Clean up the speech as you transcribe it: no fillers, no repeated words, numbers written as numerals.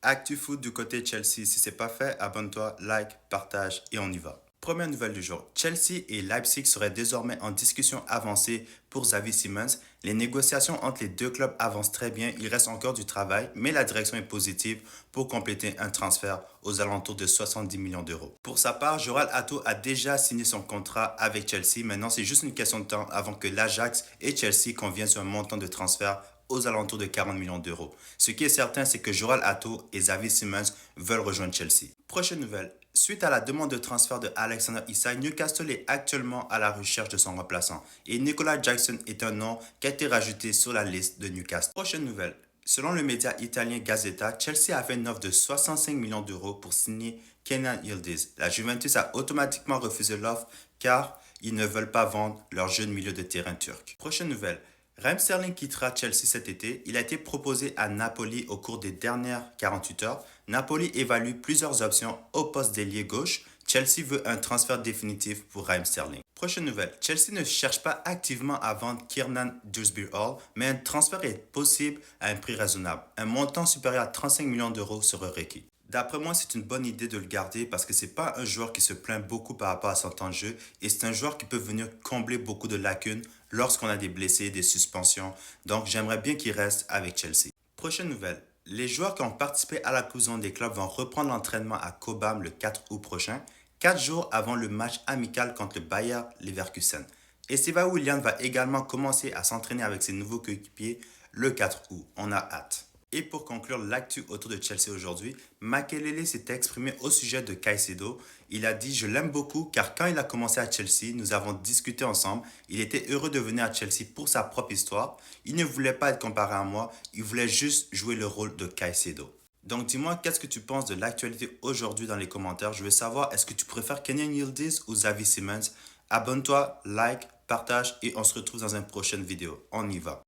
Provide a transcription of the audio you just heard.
Actu foot du côté Chelsea, si c'est pas fait, abonne-toi, like, partage et on y va. Première nouvelle du jour, Chelsea et Leipzig seraient désormais en discussion avancée pour Xavi Simons. Les négociations entre les deux clubs avancent très bien, il reste encore du travail, mais la direction est positive pour compléter un transfert aux alentours de 70 millions d'euros. Pour sa part, Joral Atto a déjà signé son contrat avec Chelsea, maintenant c'est juste une question de temps avant que l'Ajax et Chelsea conviennent sur un montant de transfert aux alentours de 40 millions d'euros. Ce qui est certain, c'est que Joral Atto et Xavi Simons veulent rejoindre Chelsea. Prochaine nouvelle. Suite à la demande de transfert de Alexander Isak, Newcastle est actuellement à la recherche de son remplaçant et Nicolas Jackson est un nom qui a été rajouté sur la liste de Newcastle. Prochaine nouvelle. Selon le média italien Gazzetta, Chelsea a fait une offre de 65 millions d'euros pour signer Kenan Yildiz. La Juventus a automatiquement refusé l'offre car ils ne veulent pas vendre leur jeune milieu de terrain turc. Prochaine nouvelle. Raheem Sterling quittera Chelsea cet été. Il a été proposé à Napoli au cours des dernières 48 heures. Napoli évalue plusieurs options au poste d'ailier gauche. Chelsea veut un transfert définitif pour Raheem Sterling. Prochaine nouvelle. Chelsea ne cherche pas activement à vendre Kiernan Dewsbury-Hall, mais un transfert est possible à un prix raisonnable. Un montant supérieur à 35 millions d'euros sera requis. D'après moi, c'est une bonne idée de le garder parce que c'est pas un joueur qui se plaint beaucoup par rapport à son temps de jeu et c'est un joueur qui peut venir combler beaucoup de lacunes lorsqu'on a des blessés, des suspensions. Donc, j'aimerais bien qu'il reste avec Chelsea. Prochaine nouvelle. Les joueurs qui ont participé à la couson des clubs vont reprendre l'entraînement à Cobham le 4 août prochain, 4 jours avant le match amical contre le Bayer Leverkusen. Et Steva Williams va également commencer à s'entraîner avec ses nouveaux coéquipiers le 4 août. On a hâte. Et pour conclure l'actu autour de Chelsea aujourd'hui, Makelele s'est exprimé au sujet de Caicedo. Il a dit « Je l'aime beaucoup car quand il a commencé à Chelsea, nous avons discuté ensemble. Il était heureux de venir à Chelsea pour sa propre histoire. Il ne voulait pas être comparé à moi, il voulait juste jouer le rôle de Caicedo. » Donc dis-moi, qu'est-ce que tu penses de l'actualité aujourd'hui dans les commentaires. Je veux savoir, est-ce que tu préfères Kenyan Yildiz ou Xavi Simons? Abonne-toi, like, partage et on se retrouve dans une prochaine vidéo. On y va.